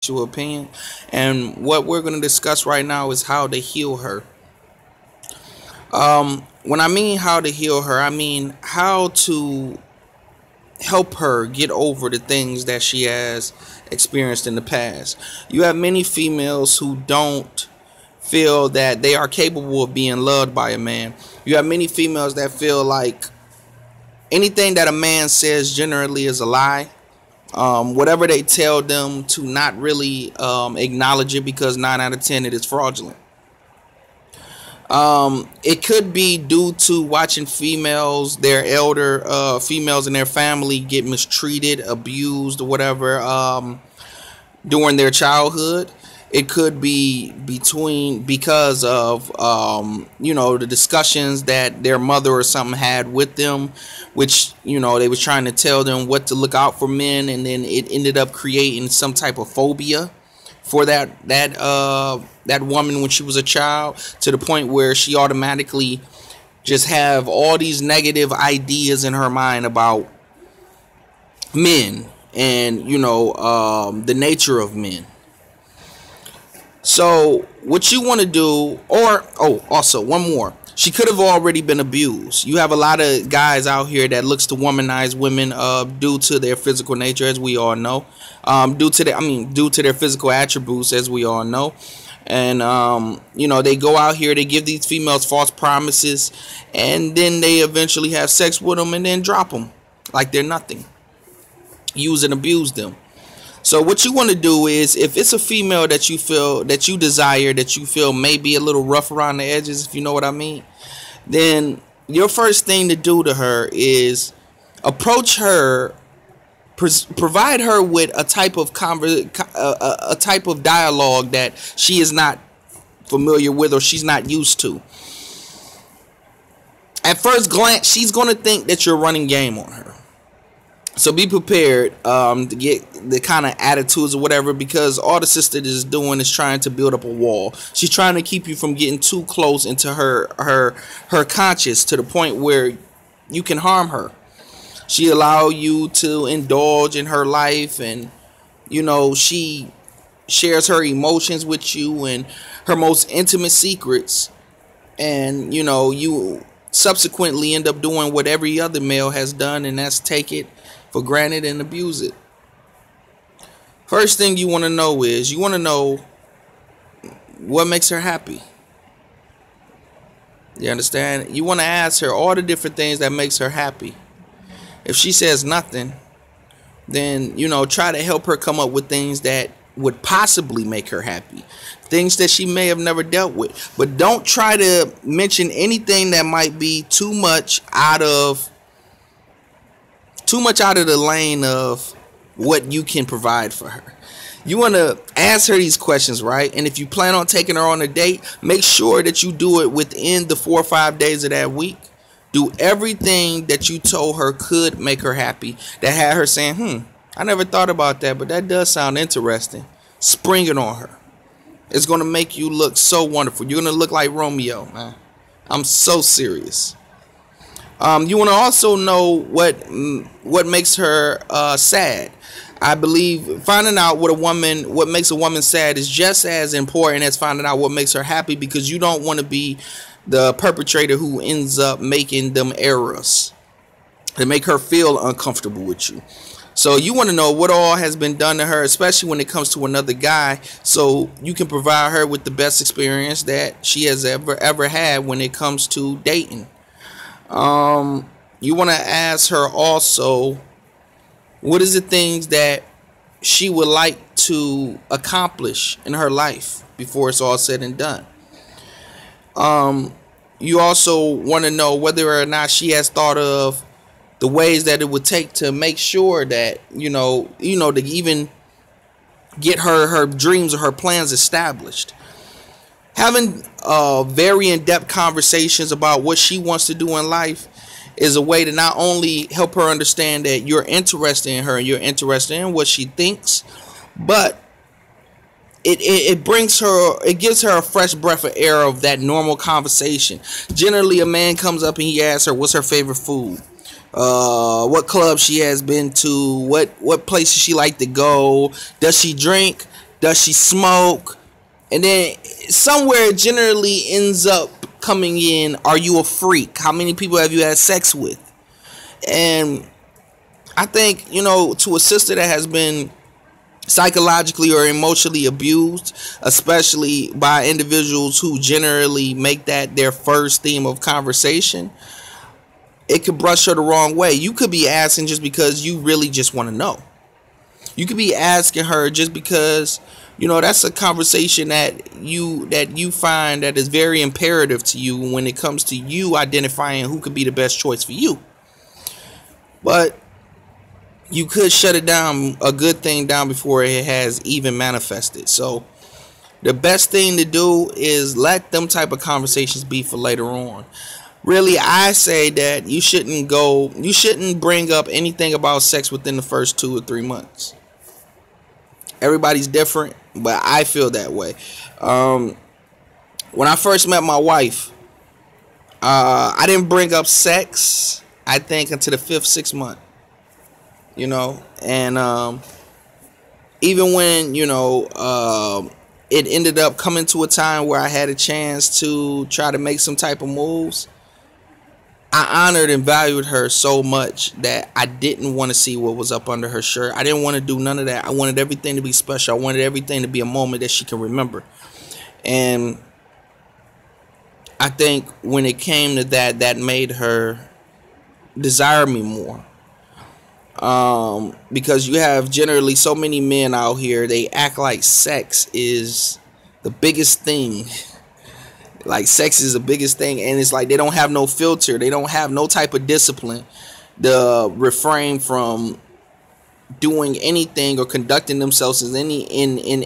your opinion. And what we're going to discuss right now is how to heal her. When I mean how to heal her, I mean how to help her get over the things that she has experienced in the past. You have many females who don't feel that they are capable of being loved by a man. You have many females that feel like anything that a man says generally is a lie. Whatever they tell them to not really acknowledge it, because 9 out of 10 it is fraudulent. It could be due to watching females, their elder females in their family get mistreated, abused, or whatever during their childhood. It could be because of the discussions that their mother or something had with them, which they was trying to tell them what to look out for men, and then it ended up creating some type of phobia for that woman when she was a child, to the point where she automatically just have all these negative ideas in her mind about men and the nature of men. So what you want to do, also one more, she could have already been abused. You have a lot of guys out here that looks to womanize women due to their physical nature, as we all know, due to their physical attributes, as we all know. And they go out here, they give these females false promises, and then they eventually have sex with them and then drop them like they're nothing. Use and abuse them. So what you want to do is, if it's a female that you feel, that you desire, that you feel may be a little rough around the edges, if you know what I mean, then your first thing to do to her is approach her, provide her with a type of dialogue that she is not familiar with or she's not used to. At first glance, she's going to think that you're running game on her. So be prepared to get the kind of attitudes or whatever, because all the sister is doing is trying to build up a wall. She's trying to keep you from getting too close into her conscience, to the point where you can harm her. She allow you to indulge in her life, and she shares her emotions with you and her most intimate secrets, and you subsequently end up doing what every other male has done, and that's take it for granted and abuse it. First thing you want to know is, you want to know what makes her happy. You understand? You want to ask her all the different things that makes her happy. If she says nothing, then try to help her come up with things that would possibly make her happy, things that she may have never dealt with. But don't try to mention anything that might be too much out of the lane of what you can provide for her. You want to ask her these questions, right? And if you plan on taking her on a date, make sure that you do it within the 4 or 5 days of that week. Do everything that you told her could make her happy, that had her saying, I never thought about that, but that does sound interesting. Spring it on her. It's going to make you look so wonderful. You're going to look like Romeo, man. I'm so serious. You want to also know what makes her sad. I believe finding out what makes a woman sad is just as important as finding out what makes her happy, because you don't want to be the perpetrator who ends up making them errors that make her feel uncomfortable with you. So you want to know what all has been done to her, especially when it comes to another guy, so you can provide her with the best experience that she has ever had when it comes to dating. You want to ask her also, what is the things that she would like to accomplish in her life before it's all said and done. You also want to know whether or not she has thought of the ways that it would take to make sure that, to even get her dreams or her plans established. Having very in-depth conversations about what she wants to do in life is a way to not only help her understand that you're interested in her and you're interested in what she thinks, but it gives her a fresh breath of air of that normal conversation. Generally, a man comes up and he asks her what's her favorite food, what club she has been to, what places she like to go, does she drink, Does she smoke? And then somewhere it generally ends up coming in, are you a freak? How many people have you had sex with? And I think, to a sister that has been psychologically or emotionally abused, especially by individuals who generally make that their first theme of conversation, it could brush her the wrong way. You could be asking just because you really just want to know. You could be asking her just because, that's a conversation that you find that is very imperative to you when it comes to you identifying who could be the best choice for you. But you could shut it down, a good thing down, before it has even manifested. So the best thing to do is let them type of conversations be for later on. Really, I say that you shouldn't bring up anything about sex within the first 2 or 3 months. Everybody's different, but I feel that way. When I first met my wife, I didn't bring up sex, I think, until the 5th, 6th month. And even when, it ended up coming to a time where I had a chance to try to make some type of moves, I honored and valued her so much that I didn't want to see what was up under her shirt. I didn't want to do none of that. I wanted everything to be special. I wanted everything to be a moment that she can remember. And I think when it came to that, that made her desire me more. Because you have generally so many men out here, they act like sex is the biggest thing. Like, sex is the biggest thing, and it's like they don't have no filter. They don't have no type of discipline to refrain from doing anything or conducting themselves in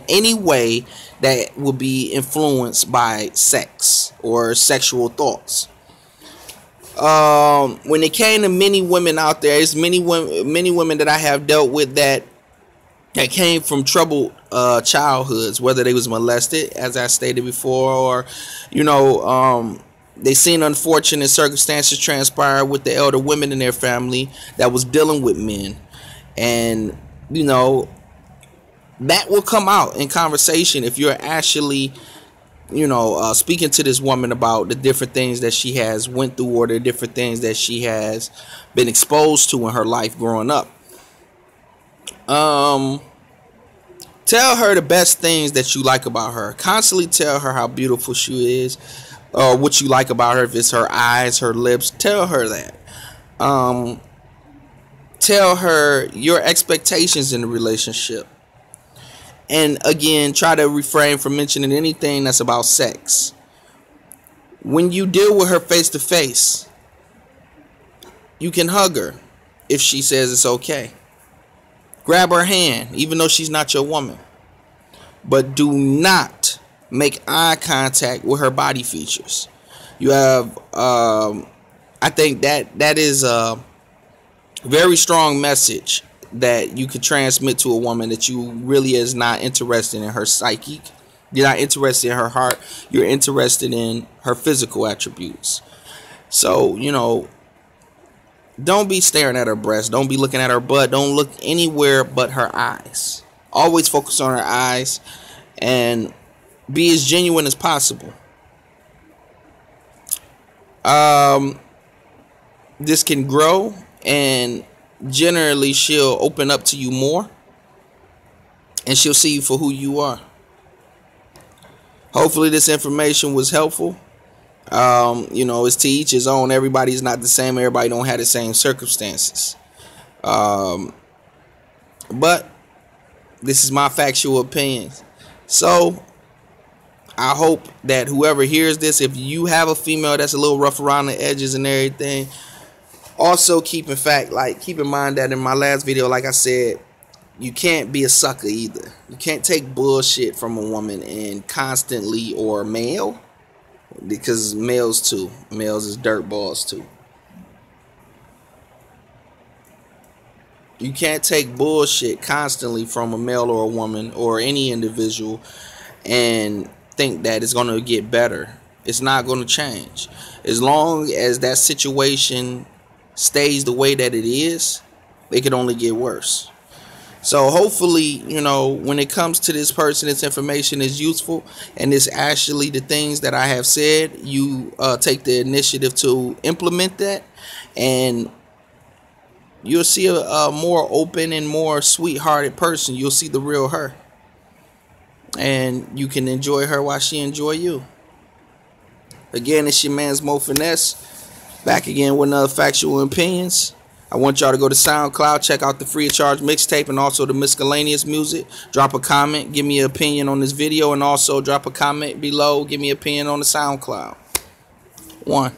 any way that will be influenced by sex or sexual thoughts. When it came to many women out there, it's many women that I have dealt with that came from troubled childhoods, whether they was molested, as I stated before, or they seen unfortunate circumstances transpire with the elder women in their family that was dealing with men. And that will come out in conversation if you're actually speaking to this woman about the different things that she has went through, or the different things that she has been exposed to in her life growing up. Tell her the best things that you like about her. Constantly tell her how beautiful she is, or what you like about her. If it's her eyes, her lips, tell her that. Tell her your expectations in the relationship. And again, try to refrain from mentioning anything that's about sex. When you deal with her face to face, you can hug her if she says it's okay. Grab her hand, even though she's not your woman. But do not make eye contact with her body features. You have, I think that is a very strong message that you could transmit to a woman, that you really is not interested in her psyche. You're not interested in her heart. You're interested in her physical attributes. So, don't be staring at her breast. Don't be looking at her butt. Don't look anywhere but her eyes. Always focus on her eyes and be as genuine as possible. This can grow, and generally she'll open up to you more, and she'll see you for who you are. Hopefully this information was helpful. It's to each his own. Everybody's not the same. Everybody don't have the same circumstances. But this is my factual opinion. So I hope that whoever hears this, if you have a female that's a little rough around the edges and everything, also keep in mind that in my last video, like I said, you can't be a sucker either. You can't take bullshit from a woman and constantly, or male, because males is dirt balls too. You can't take bullshit constantly from a male or a woman or any individual and think that it's going to get better. It's not going to change. As long as that situation stays the way that it is, it could only get worse. So hopefully, you know, when it comes to this person, this information is useful, and it's actually the things that I have said. You take the initiative to implement that, and you'll see a more open and more sweethearted person. You'll see the real her, and you can enjoy her while she enjoy you. Again, it's your man's Mo Finesse, back again with another Factual Opinions. I want y'all to go to SoundCloud, check out the free of charge mixtape and also the miscellaneous music. Drop a comment, give me an opinion on this video, and also drop a comment below, give me an opinion on the SoundCloud. 1.